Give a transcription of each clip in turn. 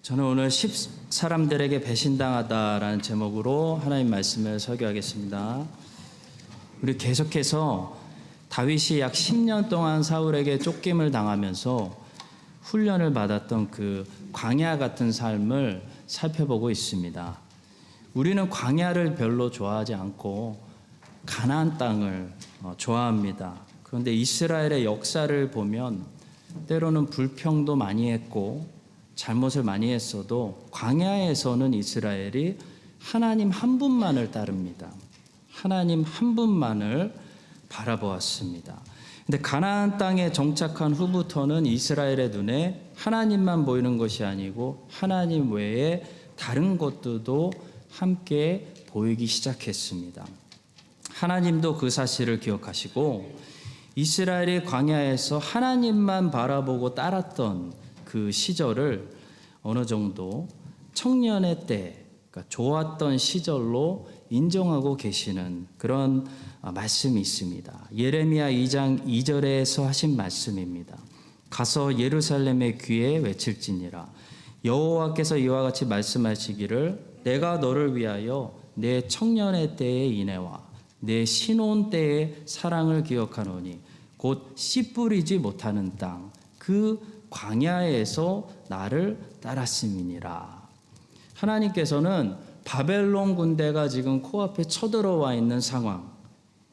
저는 오늘 10사람들에게 배신당하다라는 제목으로 하나님 말씀을 설교하겠습니다. 우리 계속해서 다윗이 약 10년 동안 사울에게 쫓김을 당하면서 훈련을 받았던 그 광야 같은 삶을 살펴보고 있습니다. 우리는 광야를 별로 좋아하지 않고 가나안 땅을 좋아합니다. 그런데 이스라엘의 역사를 보면 때로는 불평도 많이 했고 잘못을 많이 했어도 광야에서는 이스라엘이 하나님 한 분만을 따릅니다. 하나님 한 분만을 바라보았습니다. 근데 가나안 땅에 정착한 후부터는 이스라엘의 눈에 하나님만 보이는 것이 아니고 하나님 외에 다른 것들도 함께 보이기 시작했습니다. 하나님도 그 사실을 기억하시고 이스라엘이 광야에서 하나님만 바라보고 따랐던 그 시절을 어느 정도 청년의 때, 그러니까 좋았던 시절로 인정하고 계시는 그런 말씀이 있습니다. 예레미야 2장 2절에서 하신 말씀입니다. 가서 예루살렘의 귀에 외칠지니라. 여호와께서 이와 같이 말씀하시기를 내가 너를 위하여 내 청년의 때의 인애와 내 신혼 때의 사랑을 기억하노니 곧 씨 뿌리지 못하는 땅 그 광야에서 나를 따랐음이니라. 하나님께서는 바벨론 군대가 지금 코앞에 쳐들어와 있는 상황,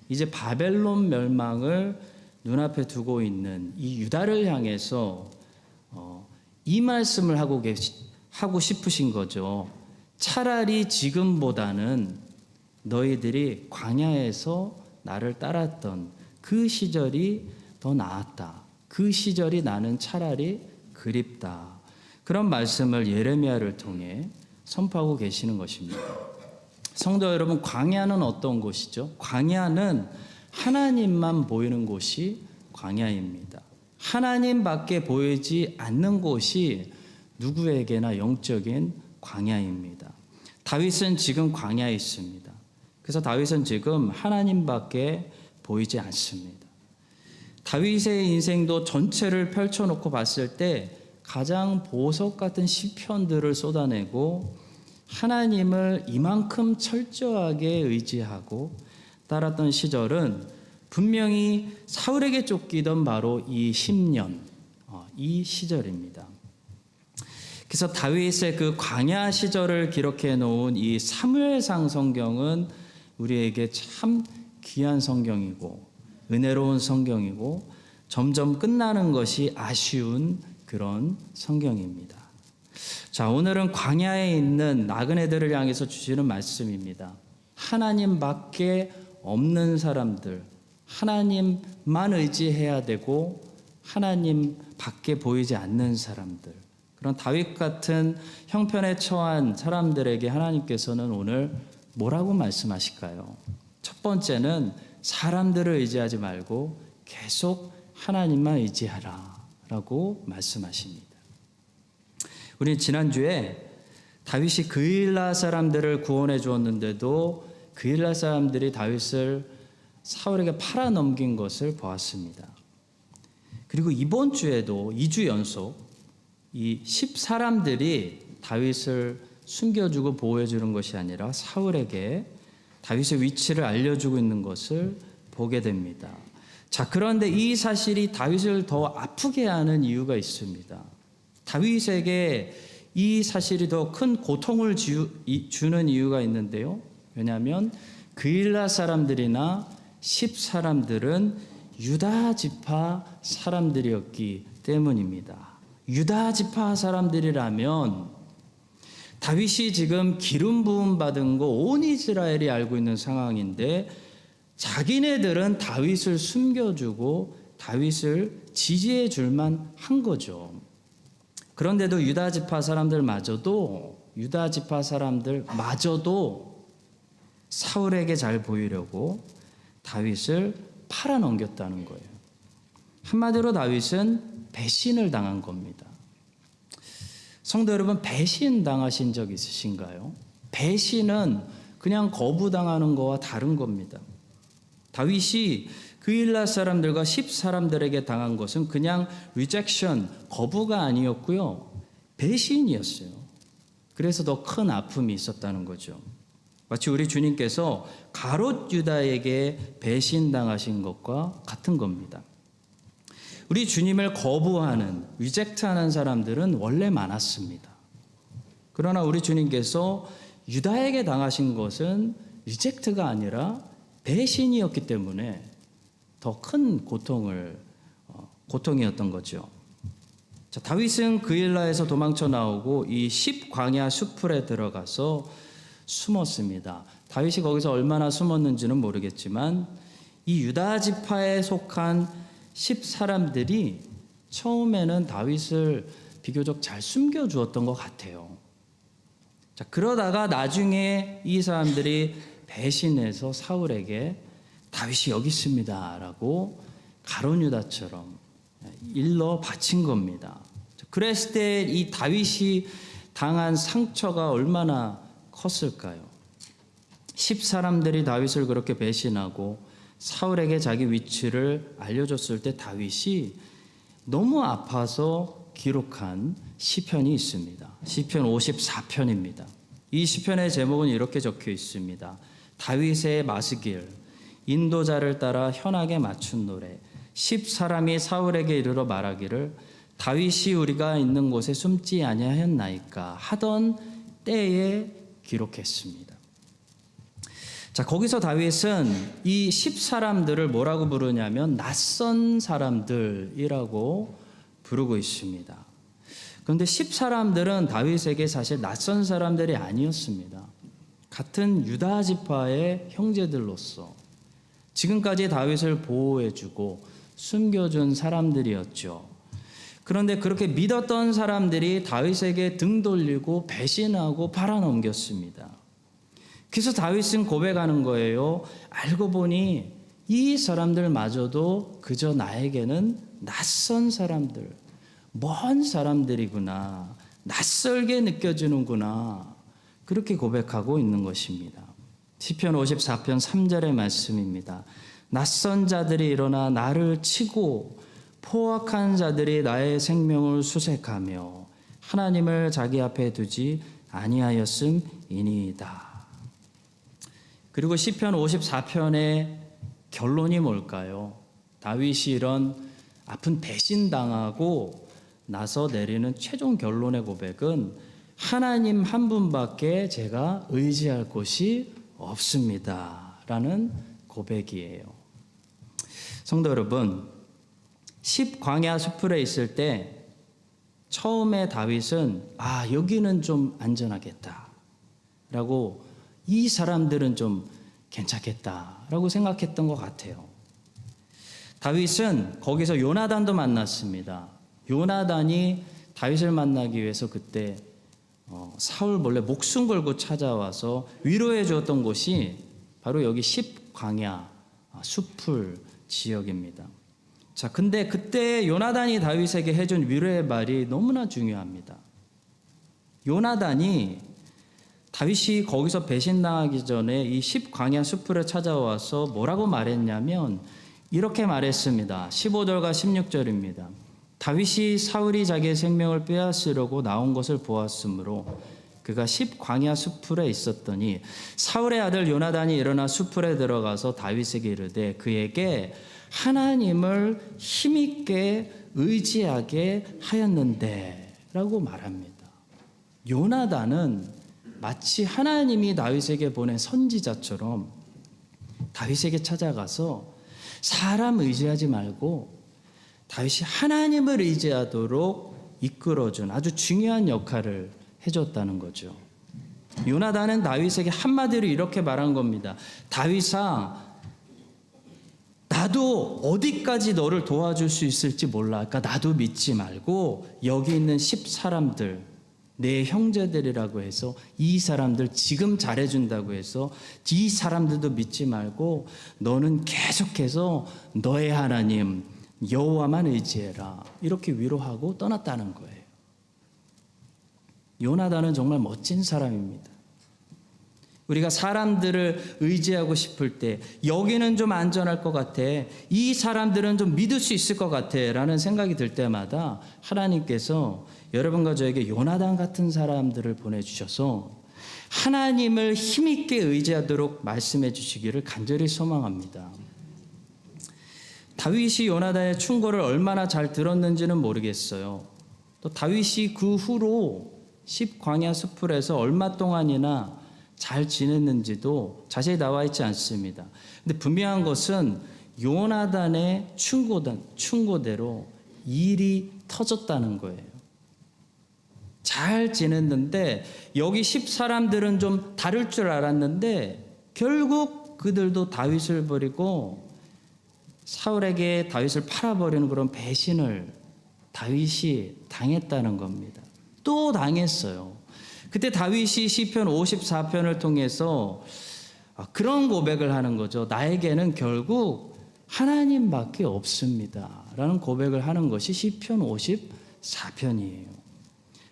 이제 바벨론 멸망을 눈앞에 두고 있는 이 유다를 향해서 이 말씀을 하고 싶으신 거죠. 차라리 지금보다는 너희들이 광야에서 나를 따랐던 그 시절이 더 나았다. 그 시절이 나는 차라리 그립다. 그런 말씀을 예레미야를 통해 선포하고 계시는 것입니다. 성도 여러분, 광야는 어떤 곳이죠? 광야는 하나님만 보이는 곳이 광야입니다. 하나님밖에 보이지 않는 곳이 누구에게나 영적인 광야입니다. 다윗은 지금 광야에 있습니다. 그래서 다윗은 지금 하나님밖에 보이지 않습니다. 다윗의 인생도 전체를 펼쳐놓고 봤을 때 가장 보석 같은 시편들을 쏟아내고 하나님을 이만큼 철저하게 의지하고 따랐던 시절은 분명히 사울에게 쫓기던 바로 이 10년, 이 시절입니다. 그래서 다윗의 그 광야 시절을 기록해 놓은 이 사무엘상 성경은 우리에게 참 귀한 성경이고 은혜로운 성경이고 점점 끝나는 것이 아쉬운 그런 성경입니다. 자, 오늘은 광야에 있는 나그네들을 향해서 주시는 말씀입니다. 하나님밖에 없는 사람들, 하나님만 의지해야 되고 하나님밖에 보이지 않는 사람들, 그런 다윗 같은 형편에 처한 사람들에게 하나님께서는 오늘 뭐라고 말씀하실까요? 첫 번째는 사람들을 의지하지 말고 계속 하나님만 의지하라 라고 말씀하십니다. 우리 지난주에 다윗이 그일라 사람들을 구원해 주었는데도 그일라 사람들이 다윗을 사울에게 팔아넘긴 것을 보았습니다. 그리고 이번 주에도 2주 연속 이 10사람들이 다윗을 숨겨주고 보호해 주는 것이 아니라 사울에게 다윗의 위치를 알려주고 있는 것을 보게 됩니다. 자, 그런데 이 사실이 다윗을 더 아프게 하는 이유가 있습니다. 다윗에게 이 사실이 더 큰 고통을 주는 이유가 있는데요. 왜냐하면 그일라 사람들이나 10사람들은 유다 지파 사람들이었기 때문입니다. 유다 지파 사람들이라면 다윗이 지금 기름 부음 받은 거 온 이스라엘이 알고 있는 상황인데 자기네들은 다윗을 숨겨주고 다윗을 지지해 줄만 한 거죠. 그런데도 유다 지파 사람들마저도 사울에게 잘 보이려고 다윗을 팔아넘겼다는 거예요. 한마디로 다윗은 배신을 당한 겁니다. 성도 여러분, 배신 당하신 적 있으신가요? 배신은 그냥 거부당하는 거와 다른 겁니다. 다윗이 그일라 사람들과 10사람들에게 당한 것은 그냥 rejection, 거부가 아니었고요. 배신이었어요. 그래서 더 큰 아픔이 있었다는 거죠. 마치 우리 주님께서 가롯 유다에게 배신당하신 것과 같은 겁니다. 우리 주님을 거부하는, 리젝트하는 사람들은 원래 많았습니다. 그러나 우리 주님께서 유다에게 당하신 것은 리젝트가 아니라 배신이었기 때문에 더 큰 고통이었던 거죠. 자, 다윗은 그일라에서 도망쳐 나오고 이 10광야 숲풀에 들어가서 숨었습니다. 다윗이 거기서 얼마나 숨었는지는 모르겠지만 이 유다 지파에 속한 10사람들이 처음에는 다윗을 비교적 잘 숨겨주었던 것 같아요. 자, 그러다가 나중에 이 사람들이 배신해서 사울에게 다윗이 여기 있습니다 라고 가룟 유다처럼 일러 바친 겁니다. 그랬을 때 이 다윗이 당한 상처가 얼마나 컸을까요? 10사람들이 다윗을 그렇게 배신하고 사울에게 자기 위치를 알려줬을 때 다윗이 너무 아파서 기록한 시편이 있습니다. 시편 54편입니다. 이 시편의 제목은 이렇게 적혀 있습니다. 다윗의 마스길, 인도자를 따라 현악에 맞춘 노래. 10사람이 사울에게 이르러 말하기를 다윗이 우리가 있는 곳에 숨지 아니하였나이까 하던 때에 기록했습니다. 자, 거기서 다윗은 이 10사람들을 뭐라고 부르냐면 낯선 사람들이라고 부르고 있습니다. 그런데 10사람들은 다윗에게 사실 낯선 사람들이 아니었습니다. 같은 유다 지파의 형제들로서 지금까지 다윗을 보호해주고 숨겨준 사람들이었죠. 그런데 그렇게 믿었던 사람들이 다윗에게 등 돌리고 배신하고 팔아넘겼습니다. 그래서 다윗은 고백하는 거예요. 알고 보니 이 사람들마저도 그저 나에게는 낯선 사람들, 먼 사람들이구나, 낯설게 느껴지는구나, 그렇게 고백하고 있는 것입니다. 시편 54편 3절의 말씀입니다. 낯선 자들이 일어나 나를 치고 포악한 자들이 나의 생명을 수색하며 하나님을 자기 앞에 두지 아니하였음이니이다. 그리고 시편 54편의 결론이 뭘까요? 다윗이 이런 아픈 배신당하고 나서 내리는 최종 결론의 고백은 하나님 한 분밖에 제가 의지할 곳이 없습니다 라는 고백이에요. 성도 여러분, 10광야 숲풀에 있을 때 처음에 다윗은 여기는 좀 안전하겠다 라고, 이 사람들은 좀 괜찮겠다 라고 생각했던 것 같아요. 다윗은 거기서 요나단도 만났습니다. 요나단이 다윗을 만나기 위해서 그때 사울 몰래 목숨 걸고 찾아와서 위로해 주었던 곳이 바로 여기 10광야 숲풀 지역입니다. 자, 근데 그때 요나단이 다윗에게 해준 위로의 말이 너무나 중요합니다. 요나단이 다윗이 거기서 배신당하기 전에 이 10광야 숲풀에 찾아와서 뭐라고 말했냐면 이렇게 말했습니다. 15절과 16절입니다. 다윗이 사울이 자기의 생명을 빼앗으려고 나온 것을 보았으므로 그가 10광야 숲풀에 있었더니 사울의 아들 요나단이 일어나 숲풀에 들어가서 다윗에게 이르되 그에게 하나님을 힘있게 의지하게 하였는데 라고 말합니다. 요나단은 마치 하나님이 다윗에게 보낸 선지자처럼 다윗에게 찾아가서 사람 의지하지 말고 다윗이 하나님을 의지하도록 이끌어준 아주 중요한 역할을 해줬다는 거죠. 요나단은 다윗에게 한마디로 이렇게 말한 겁니다. 다윗아, 나도 어디까지 너를 도와줄 수 있을지 몰라. 그러니까 나도 믿지 말고 여기 있는 10사람들, 내 형제들이라고 해서 이 사람들 지금 잘해준다고 해서 이 사람들도 믿지 말고 너는 계속해서 너의 하나님 여호와만 의지해라. 이렇게 위로하고 떠났다는 거예요. 요나단은 정말 멋진 사람입니다. 우리가 사람들을 의지하고 싶을 때 여기는 좀 안전할 것 같아. 이 사람들은 좀 믿을 수 있을 것 같아. 라는 생각이 들 때마다 하나님께서 여러분과 저에게 요나단 같은 사람들을 보내주셔서 하나님을 힘있게 의지하도록 말씀해 주시기를 간절히 소망합니다. 다윗이 요나단의 충고를 얼마나 잘 들었는지는 모르겠어요. 또 다윗이 그 후로 10광야 숲풀에서 얼마 동안이나 잘 지냈는지도 자세히 나와 있지 않습니다. 근데 분명한 것은 요나단의 충고대로 일이 터졌다는 거예요. 잘 지냈는데 여기 10사람들은 좀 다를 줄 알았는데 결국 그들도 다윗을 버리고 사울에게 다윗을 팔아버리는 그런 배신을 다윗이 당했다는 겁니다. 또 당했어요. 그때 다윗이 시편 54편을 통해서 그런 고백을 하는 거죠. 나에게는 결국 하나님밖에 없습니다. 라는 고백을 하는 것이 시편 54편이에요.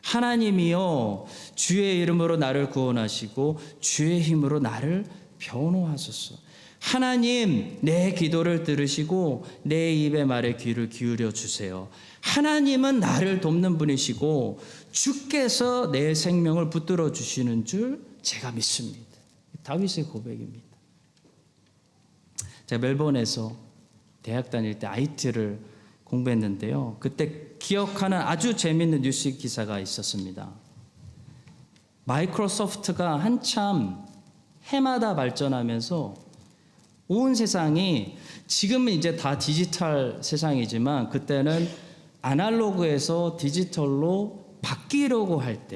하나님이여 주의 이름으로 나를 구원하시고 주의 힘으로 나를 변호하소서. 하나님 내 기도를 들으시고 내 입의 말에 귀를 기울여 주세요. 하나님은 나를 돕는 분이시고 주께서 내 생명을 붙들어 주시는 줄 제가 믿습니다. 다윗의 고백입니다. 제가 멜번에서 대학 다닐 때 IT를 공부했는데요. 그때 기억하는 아주 재미있는 뉴스 기사가 있었습니다. 마이크로소프트가 한참 해마다 발전하면서 온 세상이 지금은 이제 다 디지털 세상이지만 그때는 아날로그에서 디지털로 바뀌려고 할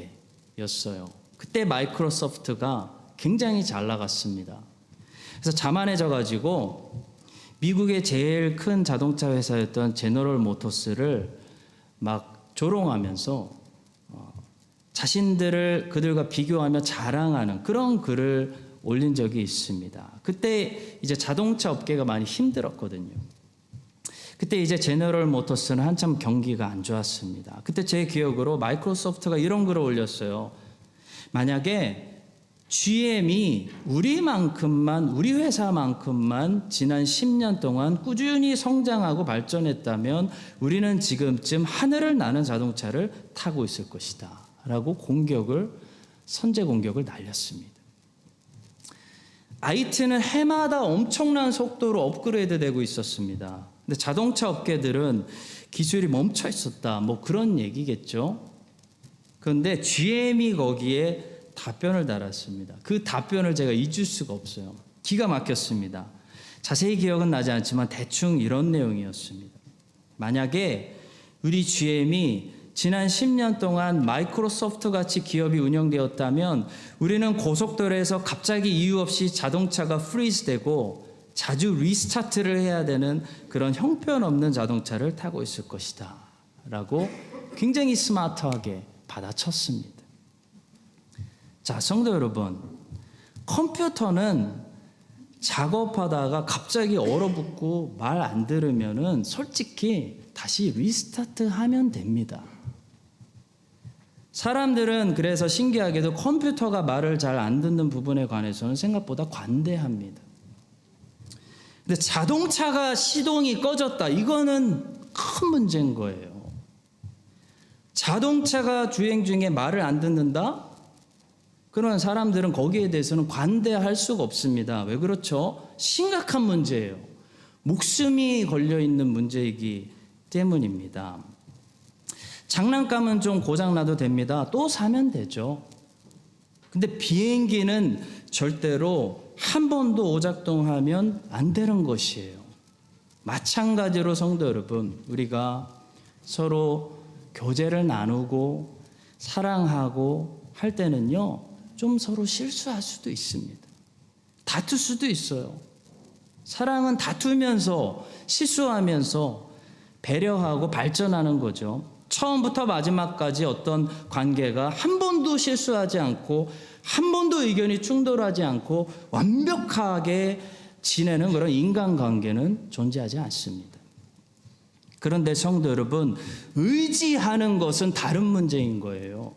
때였어요. 그때 마이크로소프트가 굉장히 잘 나갔습니다. 그래서 자만해져 가지고 미국의 제일 큰 자동차 회사였던 제너럴 모터스를 막 조롱하면서 자신들을 그들과 비교하며 자랑하는 그런 글을 올린 적이 있습니다. 그때 이제 자동차 업계가 많이 힘들었거든요. 그때 이제 제너럴 모터스는 한참 경기가 안 좋았습니다. 그때 제 기억으로 마이크로소프트가 이런 글을 올렸어요. 만약에 GM이 우리 회사만큼만 지난 10년 동안 꾸준히 성장하고 발전했다면 우리는 지금쯤 하늘을 나는 자동차를 타고 있을 것이다. 라고 선제 공격을 날렸습니다. IT는 해마다 엄청난 속도로 업그레이드 되고 있었습니다. 근데 자동차 업계들은 기술이 멈춰 있었다. 뭐 그런 얘기겠죠. 그런데 GM이 거기에 답변을 달았습니다. 그 답변을 제가 잊을 수가 없어요. 기가 막혔습니다. 자세히 기억은 나지 않지만 대충 이런 내용이었습니다. 만약에 우리 GM이 지난 10년 동안 마이크로소프트 같이 기업이 운영되었다면 우리는 고속도로에서 갑자기 이유 없이 자동차가 프리즈되고 자주 리스타트를 해야 되는 그런 형편없는 자동차를 타고 있을 것이다. 라고 굉장히 스마트하게 받아쳤습니다. 자, 성도 여러분, 컴퓨터는 작업하다가 갑자기 얼어붙고 말 안 들으면은 솔직히 다시 리스타트 하면 됩니다. 사람들은 그래서 신기하게도 컴퓨터가 말을 잘 안 듣는 부분에 관해서는 생각보다 관대합니다. 근데 자동차가 시동이 꺼졌다. 이거는 큰 문제인 거예요. 자동차가 주행 중에 말을 안 듣는다? 그런 사람들은 거기에 대해서는 관대할 수가 없습니다. 왜 그렇죠? 심각한 문제예요. 목숨이 걸려있는 문제이기 때문입니다. 장난감은 좀 고장나도 됩니다. 또 사면 되죠. 근데 비행기는 절대로 한 번도 오작동하면 안 되는 것이에요. 마찬가지로 성도 여러분, 우리가 서로 교제를 나누고 사랑하고 할 때는요, 좀 서로 실수할 수도 있습니다. 다툴 수도 있어요. 사랑은 다투면서 실수하면서 배려하고 발전하는 거죠. 처음부터 마지막까지 어떤 관계가 한 번도 실수하지 않고 한 번도 의견이 충돌하지 않고 완벽하게 지내는 그런 인간관계는 존재하지 않습니다. 그런데 성도 여러분, 의지하는 것은 다른 문제인 거예요.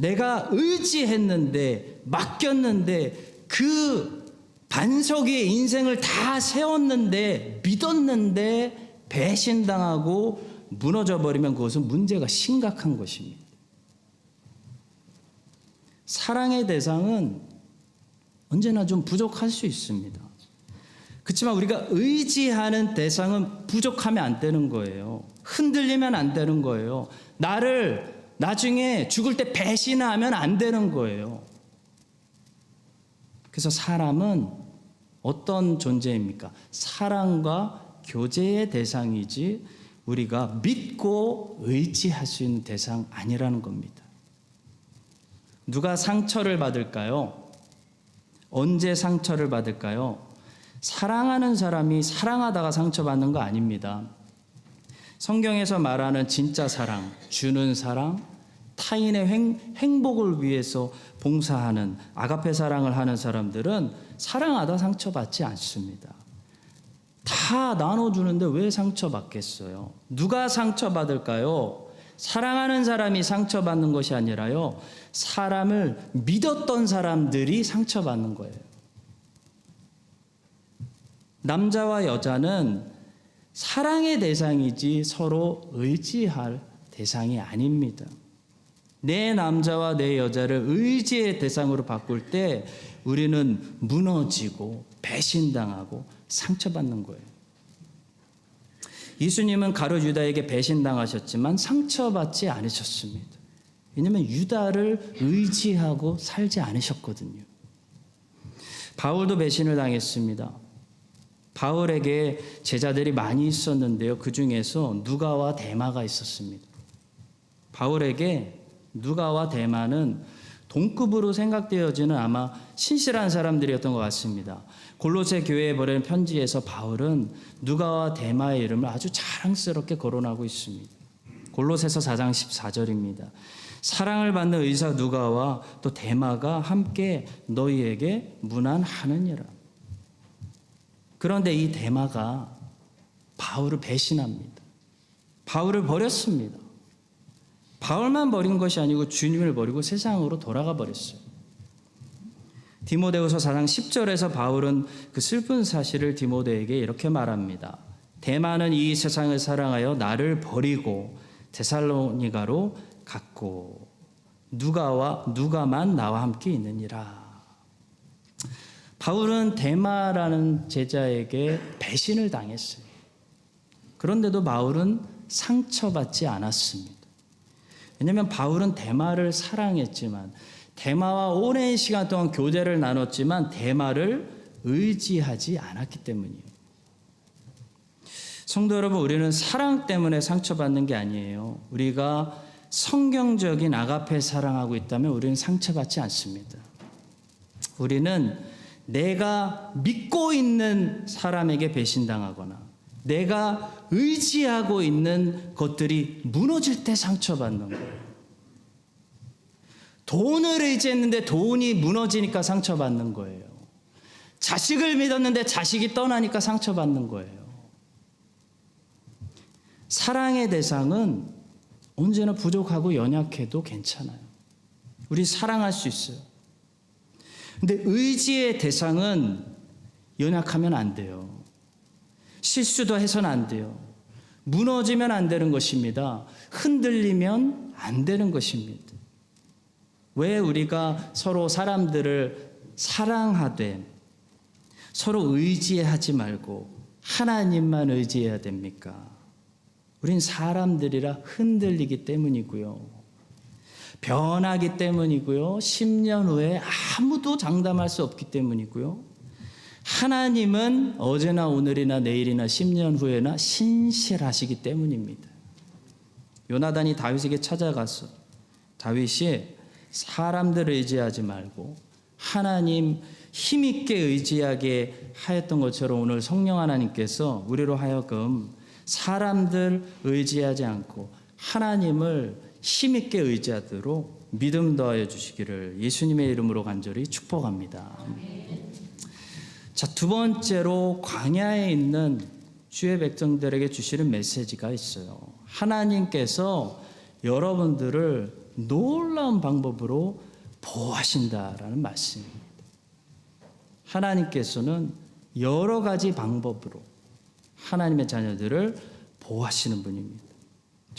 내가 의지했는데, 맡겼는데, 그 반석 위에 인생을 다 세웠는데, 믿었는데 배신당하고 무너져 버리면 그것은 문제가 심각한 것입니다. 사랑의 대상은 언제나 좀 부족할 수 있습니다. 그렇지만 우리가 의지하는 대상은 부족하면 안 되는 거예요. 흔들리면 안 되는 거예요. 나를 나중에 죽을 때 배신하면 안 되는 거예요. 그래서 사람은 어떤 존재입니까? 사랑과 교제의 대상이지 우리가 믿고 의지할 수 있는 대상 아니라는 겁니다. 누가 상처를 받을까요? 언제 상처를 받을까요? 사랑하는 사람이 사랑하다가 상처받는 거 아닙니다. 성경에서 말하는 진짜 사랑, 주는 사랑, 타인의 행복을 위해서 봉사하는 아가페 사랑을 하는 사람들은 사랑하다 상처받지 않습니다. 다 나눠주는데 왜 상처받겠어요? 누가 상처받을까요? 사랑하는 사람이 상처받는 것이 아니라요, 사람을 믿었던 사람들이 상처받는 거예요. 남자와 여자는 사랑의 대상이지 서로 의지할 대상이 아닙니다. 내 남자와 내 여자를 의지의 대상으로 바꿀 때 우리는 무너지고 배신당하고 상처받는 거예요. 예수님은 가룟 유다에게 배신당하셨지만 상처받지 않으셨습니다. 왜냐하면 유다를 의지하고 살지 않으셨거든요. 바울도 배신을 당했습니다. 바울에게 제자들이 많이 있었는데요, 그 중에서 누가와 데마가 있었습니다. 바울에게 누가와 데마는 동급으로 생각되어지는 아마 신실한 사람들이었던 것 같습니다. 골로새 교회에 보낸 편지에서 바울은 누가와 데마의 이름을 아주 자랑스럽게 거론하고 있습니다. 골로새서 4장 14절입니다. 사랑을 받는 의사 누가와 또 데마가 함께 너희에게 문안하느니라. 그런데 이 데마가 바울을 배신합니다. 바울을 버렸습니다. 바울만 버린 것이 아니고 주님을 버리고 세상으로 돌아가 버렸어요. 디모데후서 4장 10절에서 바울은 그 슬픈 사실을 디모데에게 이렇게 말합니다. 데마는 이 세상을 사랑하여 나를 버리고 데살로니가로 갔고 누가만 나와 함께 있느니라. 바울은 데마라는 제자에게 배신을 당했어요. 그런데도 바울은 상처받지 않았습니다. 왜냐하면 바울은 데마를 사랑했지만, 데마와 오랜 시간 동안 교제를 나눴지만 데마를 의지하지 않았기 때문이에요. 성도 여러분, 우리는 사랑 때문에 상처받는 게 아니에요. 우리가 성경적인 아가페 사랑하고 있다면 우리는 상처받지 않습니다. 우리는 내가 믿고 있는 사람에게 배신당하거나 내가 의지하고 있는 것들이 무너질 때 상처받는 거예요. 돈을 의지했는데 돈이 무너지니까 상처받는 거예요. 자식을 믿었는데 자식이 떠나니까 상처받는 거예요. 사랑의 대상은 언제나 부족하고 연약해도 괜찮아요. 우리 사랑할 수 있어요. 근데 의지의 대상은 연약하면 안 돼요. 실수도 해서는 안 돼요. 무너지면 안 되는 것입니다. 흔들리면 안 되는 것입니다. 왜 우리가 서로 사람들을 사랑하되 서로 의지하지 말고 하나님만 의지해야 됩니까? 우린 사람들이라 흔들리기 때문이고요. 변하기 때문이고요. 10년 후에 아무도 장담할 수 없기 때문이고요. 하나님은 어제나 오늘이나 내일이나 10년 후에나 신실하시기 때문입니다. 요나단이 다윗에게 찾아가서 다윗이 사람들을 의지하지 말고 하나님 힘있게 의지하게 하였던 것처럼 오늘 성령 하나님께서 우리로 하여금 사람들 의지하지 않고 하나님을 힘있게 의지하도록 믿음 더하여 주시기를 예수님의 이름으로 간절히 축복합니다. 자, 두 번째로 광야에 있는 주의 백성들에게 주시는 메시지가 있어요. 하나님께서 여러분들을 놀라운 방법으로 보호하신다라는 말씀입니다. 하나님께서는 여러 가지 방법으로 하나님의 자녀들을 보호하시는 분입니다.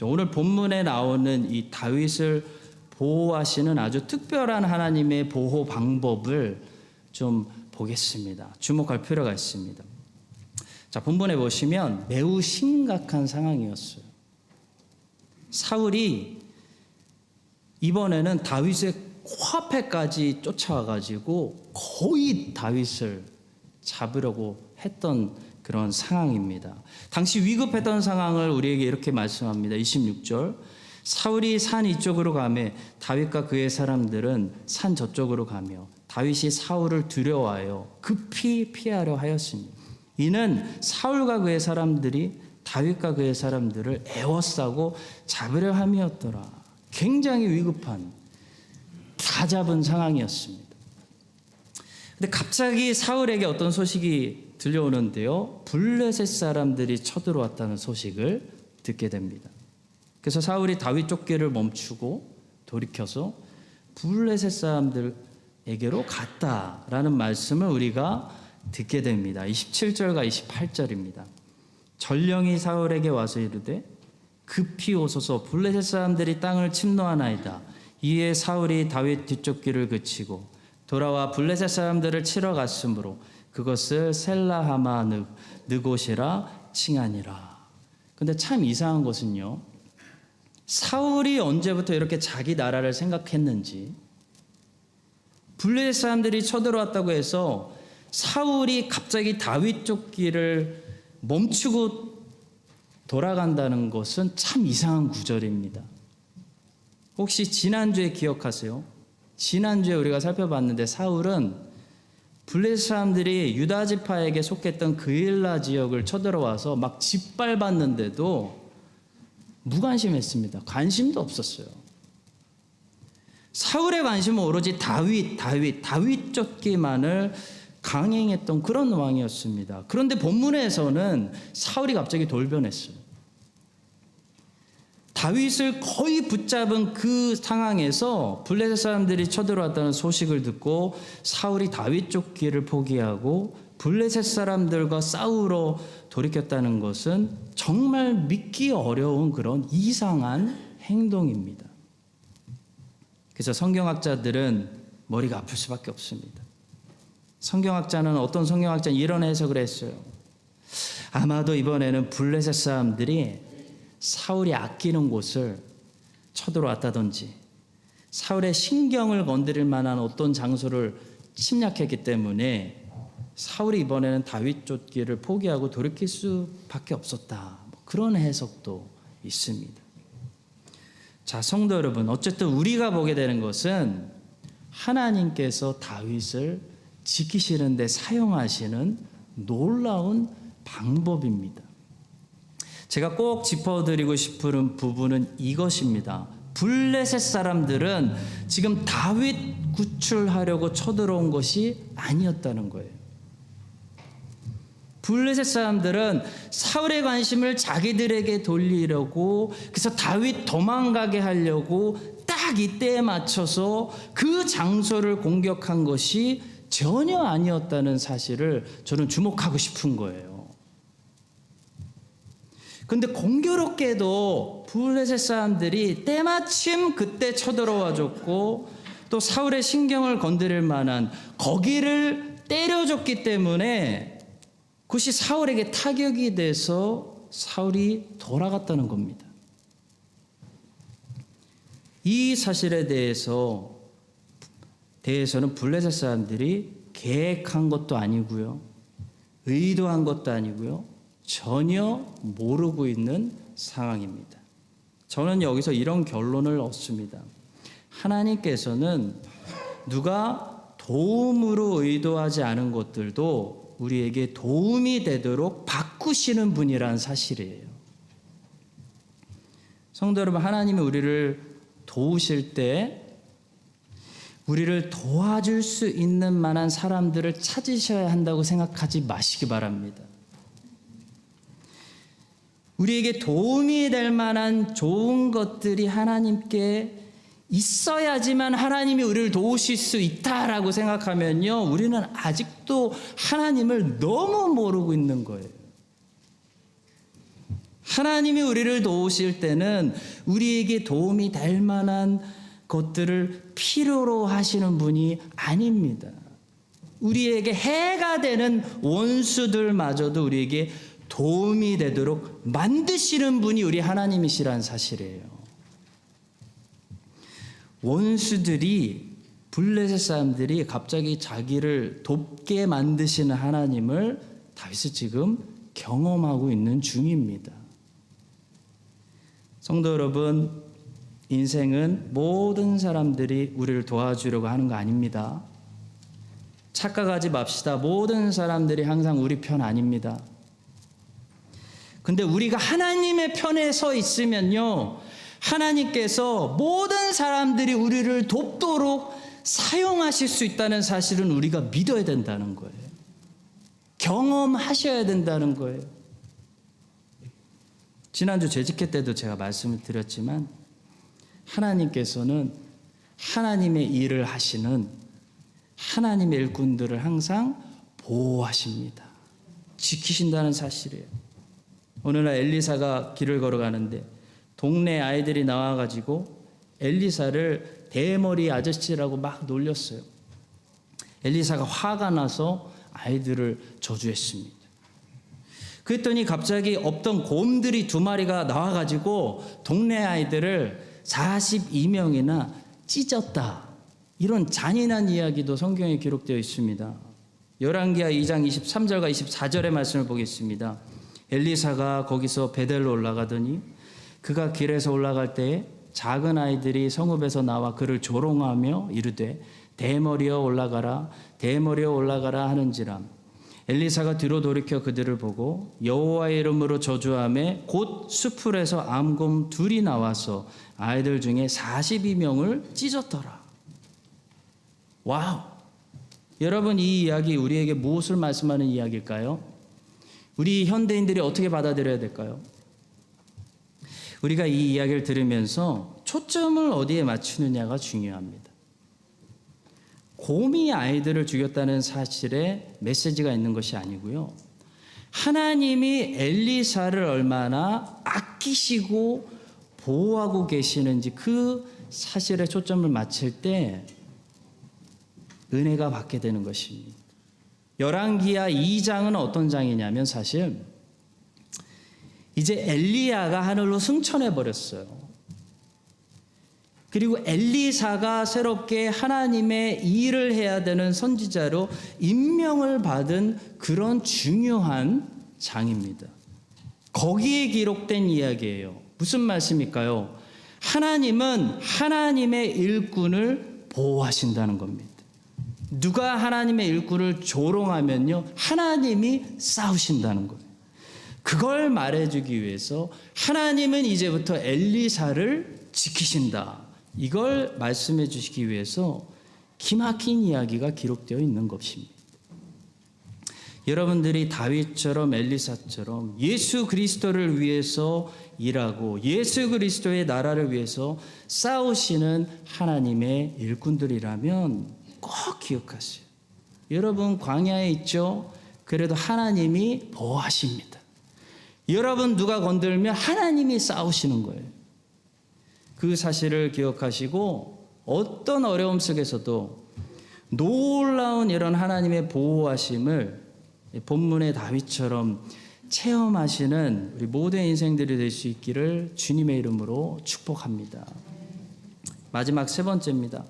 오늘 본문에 나오는 이 다윗을 보호하시는 아주 특별한 하나님의 보호 방법을 좀 보겠습니다. 주목할 필요가 있습니다. 자, 본문에 보시면 매우 심각한 상황이었어요. 사울이 이번에는 다윗의 코앞에까지 쫓아와가지고 거의 다윗을 잡으려고 했던 그런 상황입니다. 당시 위급했던 상황을 우리에게 이렇게 말씀합니다. 26절. 사울이 산 이쪽으로 가매 다윗과 그의 사람들은 산 저쪽으로 가며 다윗이 사울을 두려워하여 급히 피하려 하였습니다. 이는 사울과 그의 사람들이 다윗과 그의 사람들을 애워싸고 잡으려 함이었더라. 굉장히 위급한, 다 잡은 상황이었습니다. 근데 갑자기 사울에게 어떤 소식이 들려오는데요. 블레셋 사람들이 쳐들어왔다는 소식을 듣게 됩니다. 그래서 사울이 다윗 쫓기를 멈추고 돌이켜서 블레셋 사람들에게로 갔다라는 말씀을 우리가 듣게 됩니다. 27절과 28절입니다. 전령이 사울에게 와서 이르되 급히 오소서 블레셋 사람들이 땅을 침노하나이다. 이에 사울이 다윗 뒤쫓기를 그치고 돌아와 블레셋 사람들을 치러 갔으므로 그것을 셀라하마 느곳이라 칭하니라. 근데 참 이상한 것은요. 사울이 언제부터 이렇게 자기 나라를 생각했는지, 블레셋 사람들이 쳐들어왔다고 해서 사울이 갑자기 다윗 쫓기를 멈추고 돌아간다는 것은 참 이상한 구절입니다. 혹시 지난주에 기억하세요? 지난주에 우리가 살펴봤는데 사울은 블레셋 사람들이 유다 지파에게 속했던 그일라 지역을 쳐들어와서 막 짓밟았는데도 무관심했습니다. 관심도 없었어요. 사울의 관심은 오로지 다윗 쫓기만을 강행했던 그런 왕이었습니다. 그런데 본문에서는 사울이 갑자기 돌변했어요. 다윗을 거의 붙잡은 그 상황에서 블레셋 사람들이 쳐들어왔다는 소식을 듣고 사울이 다윗 쫓기를 포기하고 블레셋 사람들과 싸우러 돌이켰다는 것은 정말 믿기 어려운 그런 이상한 행동입니다. 그래서 성경학자들은 머리가 아플 수밖에 없습니다. 어떤 성경학자는 이런 해석을 했어요. 아마도 이번에는 블레셋 사람들이 사울이 아끼는 곳을 쳐들어왔다든지 사울의 신경을 건드릴 만한 어떤 장소를 침략했기 때문에 사울이 이번에는 다윗 쫓기를 포기하고 돌이킬 수밖에 없었다. 그런 해석도 있습니다. 자, 성도 여러분, 어쨌든 우리가 보게 되는 것은 하나님께서 다윗을 지키시는 데 사용하시는 놀라운 방법입니다. 제가 꼭 짚어드리고 싶은 부분은 이것입니다. 블레셋 사람들은 지금 다윗 구출하려고 쳐들어온 것이 아니었다는 거예요. 블레셋 사람들은 사울의 관심을 자기들에게 돌리려고, 그래서 다윗 도망가게 하려고 딱 이때에 맞춰서 그 장소를 공격한 것이 전혀 아니었다는 사실을 저는 주목하고 싶은 거예요. 근데 공교롭게도 블레셋 사람들이 때마침 그때 쳐들어와 줬고 또 사울의 신경을 건드릴 만한 거기를 때려줬기 때문에 그것이 사울에게 타격이 돼서 사울이 돌아갔다는 겁니다. 이 사실에 대해서는 블레셋 사람들이 계획한 것도 아니고요, 의도한 것도 아니고요, 전혀 모르고 있는 상황입니다. 저는 여기서 이런 결론을 얻습니다. 하나님께서는 누가 도움으로 의도하지 않은 것들도 우리에게 도움이 되도록 바꾸시는 분이라는 사실이에요. 성도 여러분, 하나님이 우리를 도우실 때 우리를 도와줄 수 있는 만한 사람들을 찾으셔야 한다고 생각하지 마시기 바랍니다. 우리에게 도움이 될 만한 좋은 것들이 하나님께 있어야지만 하나님이 우리를 도우실 수 있다라고 생각하면요, 우리는 아직도 하나님을 너무 모르고 있는 거예요. 하나님이 우리를 도우실 때는 우리에게 도움이 될 만한 것들을 필요로 하시는 분이 아닙니다. 우리에게 해가 되는 원수들마저도 우리에게 도움이 되도록 만드시는 분이 우리 하나님이시라는 사실이에요. 원수들이, 블레셋 사람들이 갑자기 자기를 돕게 만드시는 하나님을 다윗은 지금 경험하고 있는 중입니다. 성도 여러분, 인생은 모든 사람들이 우리를 도와주려고 하는 거 아닙니다. 착각하지 맙시다. 모든 사람들이 항상 우리 편 아닙니다. 근데 우리가 하나님의 편에 서 있으면요, 하나님께서 모든 사람들이 우리를 돕도록 사용하실 수 있다는 사실은 우리가 믿어야 된다는 거예요. 경험하셔야 된다는 거예요. 지난주 재직회 때도 제가 말씀을 드렸지만, 하나님께서는 하나님의 일을 하시는 하나님의 일꾼들을 항상 보호하십니다. 지키신다는 사실이에요. 어느 날 엘리사가 길을 걸어가는데 동네 아이들이 나와가지고 엘리사를 대머리 아저씨라고 막 놀렸어요. 엘리사가 화가 나서 아이들을 저주했습니다. 그랬더니 갑자기 없던 곰들이 2마리가 나와가지고 동네 아이들을 42명이나 찢었다. 이런 잔인한 이야기도 성경에 기록되어 있습니다. 열왕기하 2장 23절과 24절의 말씀을 보겠습니다. 엘리사가 거기서 베델로 올라가더니 그가 길에서 올라갈 때에 작은 아이들이 성읍에서 나와 그를 조롱하며 이르되 대머리여 올라가라 대머리여 올라가라 하는지라. 엘리사가 뒤로 돌이켜 그들을 보고 여호와의 이름으로 저주하매 곧 수풀에서 암곰 2이 나와서 아이들 중에 42명을 찢었더라. 와우! 여러분, 이 이야기 우리에게 무엇을 말씀하는 이야기일까요? 우리 현대인들이 어떻게 받아들여야 될까요? 우리가 이 이야기를 들으면서 초점을 어디에 맞추느냐가 중요합니다. 곰이 아이들을 죽였다는 사실에 메시지가 있는 것이 아니고요, 하나님이 엘리사를 얼마나 아끼시고 보호하고 계시는지 그 사실에 초점을 맞출 때 은혜가 받게 되는 것입니다. 열왕기하 2장은 어떤 장이냐면, 사실 이제 엘리야가 하늘로 승천해 버렸어요. 그리고 엘리사가 새롭게 하나님의 일을 해야 되는 선지자로 임명을 받은 그런 중요한 장입니다. 거기에 기록된 이야기예요. 무슨 말씀일까요? 하나님은 하나님의 일꾼을 보호하신다는 겁니다. 누가 하나님의 일꾼을 조롱하면요, 하나님이 싸우신다는 거예요. 그걸 말해주기 위해서 하나님은 이제부터 엘리사를 지키신다, 이걸 말씀해 주시기 위해서 기막힌 이야기가 기록되어 있는 것입니다. 여러분들이 다윗처럼 엘리사처럼 예수 그리스도를 위해서 일하고 예수 그리스도의 나라를 위해서 싸우시는 하나님의 일꾼들이라면 꼭 기억하세요. 여러분 광야에 있죠? 그래도 하나님이 보호하십니다. 여러분 누가 건들면 하나님이 싸우시는 거예요. 그 사실을 기억하시고 어떤 어려움 속에서도 놀라운 이런 하나님의 보호하심을 본문의 다윗처럼 체험하시는 우리 모든 인생들이 될 수 있기를 주님의 이름으로 축복합니다. 마지막 3번째입니다.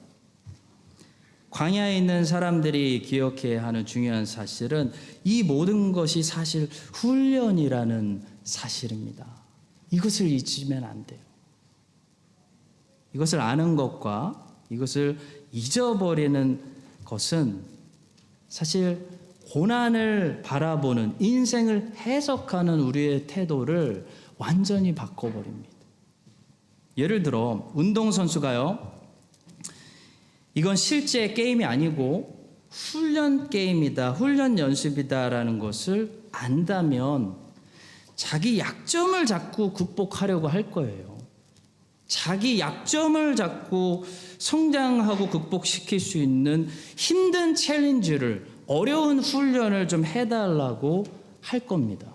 광야에 있는 사람들이 기억해야 하는 중요한 사실은 이 모든 것이 사실 훈련이라는 사실입니다. 이것을 잊으면 안 돼요. 이것을 아는 것과 이것을 잊어버리는 것은 사실 고난을 바라보는, 인생을 해석하는 우리의 태도를 완전히 바꿔버립니다. 예를 들어 운동선수가요, 이건 실제 게임이 아니고 훈련 게임이다, 훈련 연습이다라는 것을 안다면 자기 약점을 자꾸 극복하려고 할 거예요. 자기 약점을 잡고 성장하고 극복시킬 수 있는 힘든 챌린지를, 어려운 훈련을 좀 해달라고 할 겁니다.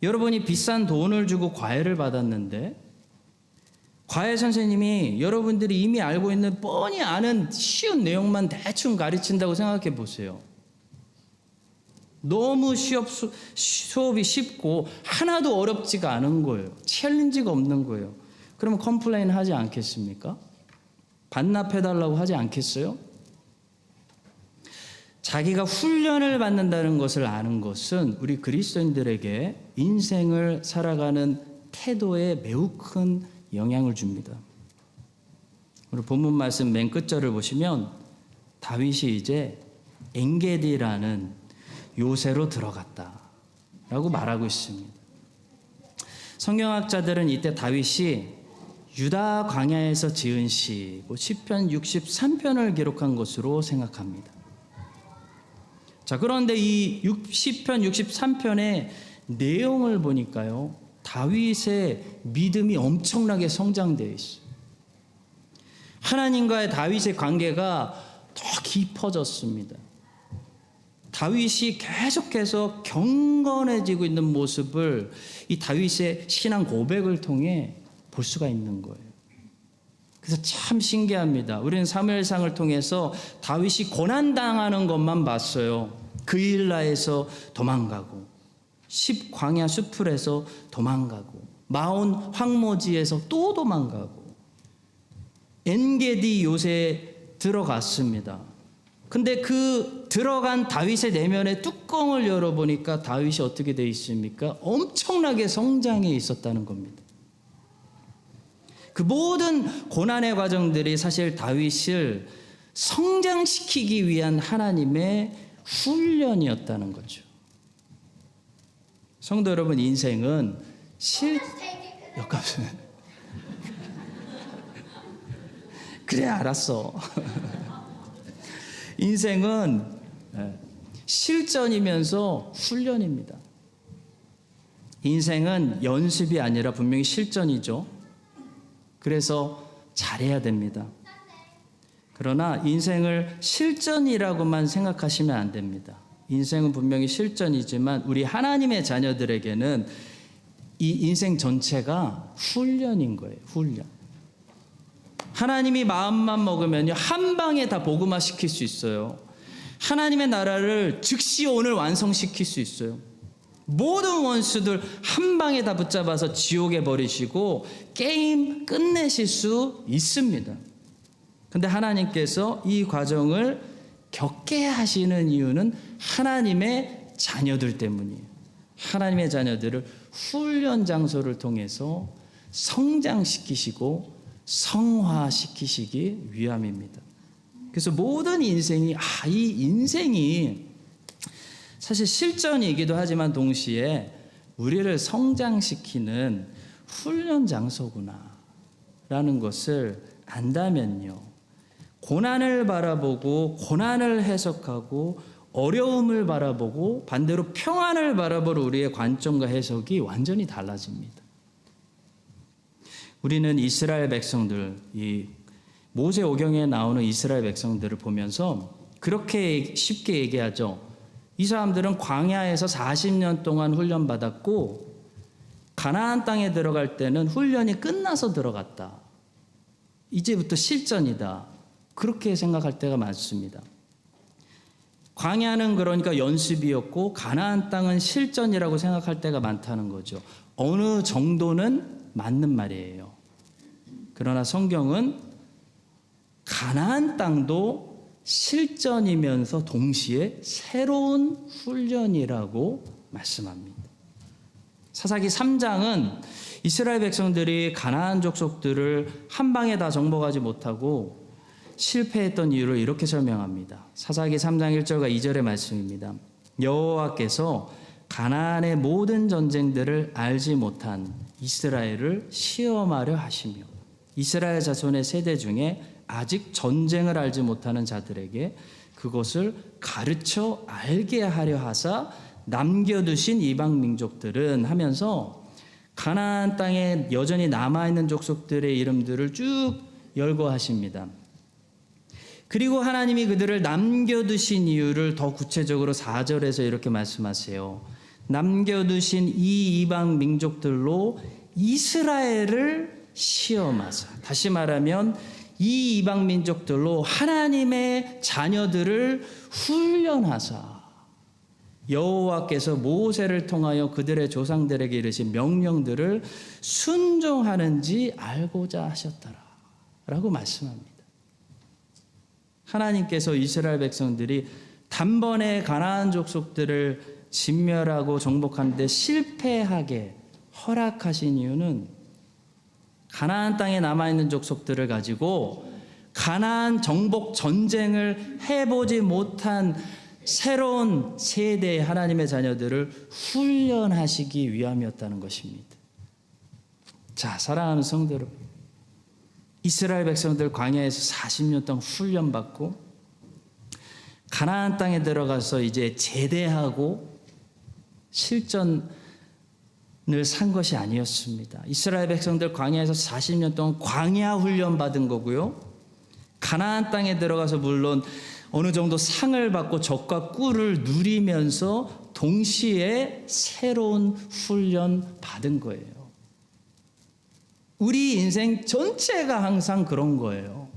여러분이 비싼 돈을 주고 과외를 받았는데 과외 선생님이 여러분들이 이미 알고 있는 뻔히 아는 쉬운 내용만 대충 가르친다고 생각해 보세요. 너무 수업이 쉽고 하나도 어렵지가 않은 거예요. 챌린지가 없는 거예요. 그러면 컴플레인 하지 않겠습니까? 반납해달라고 하지 않겠어요? 자기가 훈련을 받는다는 것을 아는 것은 우리 그리스도인들에게 인생을 살아가는 태도에 매우 큰 영향을 줍니다. 오늘 본문 말씀 맨 끝절을 보시면 다윗이 이제 엔게디라는 요새로 들어갔다라고 말하고 있습니다. 성경학자들은 이때 다윗이 유다 광야에서 지은 시고 시편 63편을 기록한 것으로 생각합니다. 자, 그런데 이 시편 63편의 내용을 보니까요, 다윗의 믿음이 엄청나게 성장되어 있어요. 하나님과의 다윗의 관계가 더 깊어졌습니다. 다윗이 계속해서 경건해지고 있는 모습을 이 다윗의 신앙 고백을 통해 볼 수가 있는 거예요. 그래서 참 신기합니다. 우리는 사무엘상을 통해서 다윗이 고난당하는 것만 봤어요. 그일라에서 도망가고, 광야 수풀에서 도망가고, 마온 황무지에서 또 도망가고, 엔게디 요새에 들어갔습니다. 근데 그 들어간 다윗의 내면의 뚜껑을 열어보니까 다윗이 어떻게 되어 있습니까? 엄청나게 성장해 있었다는 겁니다. 그 모든 고난의 과정들이 사실 다윗을 성장시키기 위한 하나님의 훈련이었다는 거죠. 성도 여러분, 인생은 그래, 알았어. 인생은 실전이면서 훈련입니다. 인생은 연습이 아니라 분명히 실전이죠. 그래서 잘해야 됩니다. 그러나 인생을 실전이라고만 생각하시면 안 됩니다. 인생은 분명히 실전이지만 우리 하나님의 자녀들에게는 이 인생 전체가 훈련인 거예요. 훈련. 하나님이 마음만 먹으면요, 한 방에 다 복음화시킬 수 있어요. 하나님의 나라를 즉시 오늘 완성시킬 수 있어요. 모든 원수들 한 방에 다 붙잡아서 지옥에 버리시고 게임 끝내실 수 있습니다. 근데 하나님께서 이 과정을 겪게 하시는 이유는 하나님의 자녀들 때문이에요. 하나님의 자녀들을 훈련 장소를 통해서 성장시키시고 성화시키시기 위함입니다. 그래서 모든 인생이 이 인생이 사실 실전이기도 하지만 동시에 우리를 성장시키는 훈련 장소구나 라는 것을 안다면요, 고난을 바라보고 고난을 해석하고 어려움을 바라보고 반대로 평안을 바라볼 우리의 관점과 해석이 완전히 달라집니다. 우리는 이스라엘 백성들, 이 모세오경에 나오는 이스라엘 백성들을 보면서 그렇게 쉽게 얘기하죠. 이 사람들은 광야에서 40년 동안 훈련받았고 가나안 땅에 들어갈 때는 훈련이 끝나서 들어갔다. 이제부터 실전이다. 그렇게 생각할 때가 많습니다. 광야는 그러니까 연습이었고 가나안 땅은 실전이라고 생각할 때가 많다는 거죠. 어느 정도는 맞는 말이에요. 그러나 성경은 가나안 땅도 실전이면서 동시에 새로운 훈련이라고 말씀합니다. 사사기 3장은 이스라엘 백성들이 가나안 족속들을 한 방에 다 정복하지 못하고 실패했던 이유를 이렇게 설명합니다. 사사기 3장 1절과 2절의 말씀입니다. 여호와께서 가나안의 모든 전쟁들을 알지 못한 이스라엘을 시험하려 하시며 이스라엘 자손의 세대 중에 아직 전쟁을 알지 못하는 자들에게 그것을 가르쳐 알게 하려 하사 남겨두신 이방 민족들은 하면서 가나안 땅에 여전히 남아있는 족속들의 이름들을 쭉 열거하십니다. 그리고 하나님이 그들을 남겨두신 이유를 더 구체적으로 4절에서 이렇게 말씀하세요. 남겨두신 이 이방 민족들로 이스라엘을 시험하사. 다시 말하면 이 이방 민족들로 하나님의 자녀들을 훈련하사 여호와께서 모세를 통하여 그들의 조상들에게 이르신 명령들을 순종하는지 알고자 하셨더라 라고 말씀합니다. 하나님께서 이스라엘 백성들이 단번에 가나안 족속들을 진멸하고 정복하는데 실패하게 허락하신 이유는 가나안 땅에 남아있는 족속들을 가지고 가나안 정복 전쟁을 해보지 못한 새로운 세대의 하나님의 자녀들을 훈련하시기 위함이었다는 것입니다. 자, 사랑하는 성도 여러분, 이스라엘 백성들 광야에서 40년 동안 훈련받고 가나안 땅에 들어가서 이제 제대하고 실전을 산 것이 아니었습니다. 이스라엘 백성들 광야에서 40년 동안 광야 훈련 받은 거고요. 가나안 땅에 들어가서 물론 어느 정도 상을 받고 젖과 꿀을 누리면서 동시에 새로운 훈련 받은 거예요. 우리 인생 전체가 항상 그런 거예요.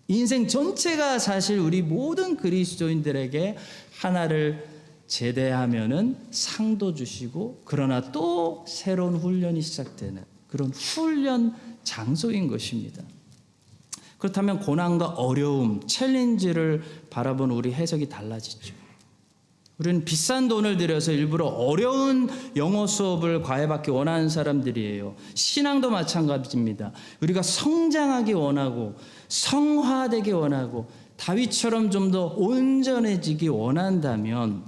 인생 전체가 사실 우리 모든 그리스도인들에게 하나를 제대하면은 상도 주시고 그러나 또 새로운 훈련이 시작되는 그런 훈련 장소인 것입니다. 그렇다면 고난과 어려움, 챌린지를 바라보는 우리 해석이 달라지죠. 우리는 비싼 돈을 들여서 일부러 어려운 영어 수업을 과외받기 원하는 사람들이에요. 신앙도 마찬가지입니다. 우리가 성장하기 원하고 성화되기 원하고 다윗처럼 좀 더 온전해지기 원한다면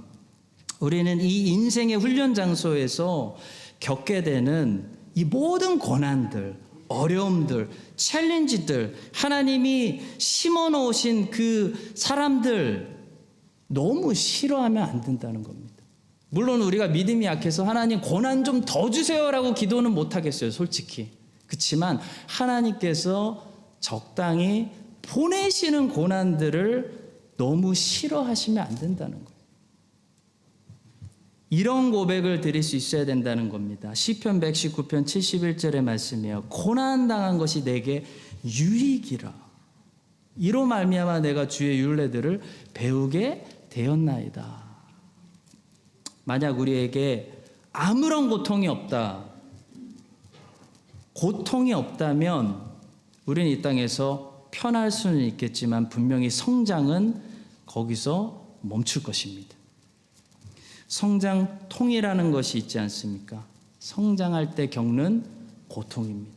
우리는 이 인생의 훈련 장소에서 겪게 되는 이 모든 고난들, 어려움들, 챌린지들, 하나님이 심어놓으신 그 사람들 너무 싫어하면 안 된다는 겁니다. 물론 우리가 믿음이 약해서 하나님 고난 좀 더 주세요라고 기도는 못하겠어요, 솔직히. 그렇지만 하나님께서 적당히 보내시는 고난들을 너무 싫어하시면 안 된다는 거예요. 이런 고백을 드릴 수 있어야 된다는 겁니다. 시편 119편 71절의 말씀이에요. 고난당한 것이 내게 유익이라. 이로 말미암아 내가 주의 율례들을 배우게 되었나이다. 만약 우리에게 아무런 고통이 없다, 고통이 없다면 우리는 이 땅에서 편할 수는 있겠지만 분명히 성장은 거기서 멈출 것입니다. 성장통이라는 것이 있지 않습니까? 성장할 때 겪는 고통입니다.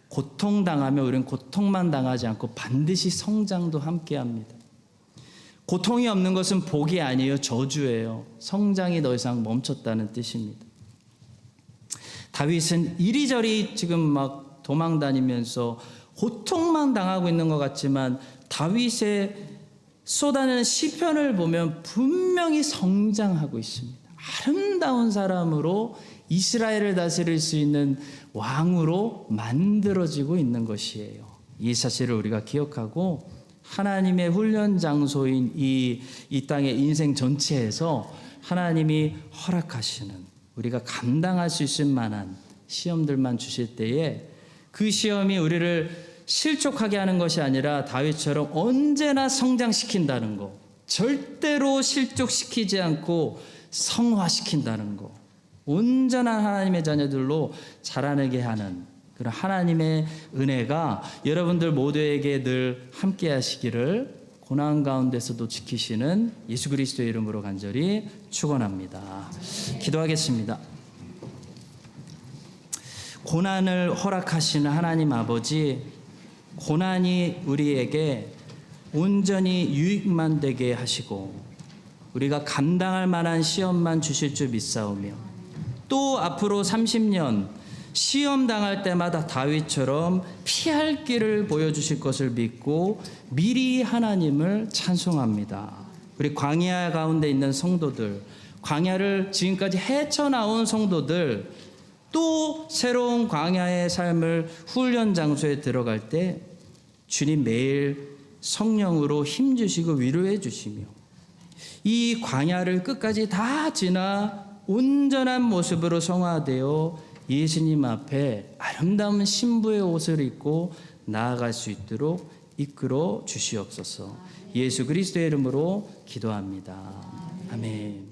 고통당하면 우리는 고통만 당하지 않고 반드시 성장도 함께합니다. 고통이 없는 것은 복이 아니에요. 저주예요. 성장이 더 이상 멈췄다는 뜻입니다. 다윗은 이리저리 지금 막 도망다니면서 고통만 당하고 있는 것 같지만 다윗의 쏟아내는 시편을 보면 분명히 성장하고 있습니다. 아름다운 사람으로 이스라엘을 다스릴 수 있는 왕으로 만들어지고 있는 것이에요. 이 사실을 우리가 기억하고 하나님의 훈련 장소인 이 땅의 인생 전체에서 하나님이 허락하시는 우리가 감당할 수 있을 만한 시험들만 주실 때에 그 시험이 우리를 실족하게 하는 것이 아니라 다윗처럼 언제나 성장시킨다는 거, 절대로 실족시키지 않고 성화시킨다는 거, 온전한 하나님의 자녀들로 자라나게 하는 그런 하나님의 은혜가 여러분들 모두에게 늘 함께 하시기를 고난 가운데서도 지키시는 예수 그리스도의 이름으로 간절히 축원합니다. 기도하겠습니다. 고난을 허락하시는 하나님 아버지, 고난이 우리에게 온전히 유익만 되게 하시고 우리가 감당할 만한 시험만 주실 줄 믿사오며 또 앞으로 30년 시험 당할 때마다 다윗처럼 피할 길을 보여주실 것을 믿고 미리 하나님을 찬송합니다. 우리 광야 가운데 있는 성도들, 광야를 지금까지 헤쳐나온 성도들, 또 새로운 광야의 삶을 훈련 장소에 들어갈 때 주님 매일 성령으로 힘주시고 위로해 주시며 이 광야를 끝까지 다 지나 온전한 모습으로 성화되어 예수님 앞에 아름다운 신부의 옷을 입고 나아갈 수 있도록 이끌어 주시옵소서. 예수 그리스도의 이름으로 기도합니다. 아멘.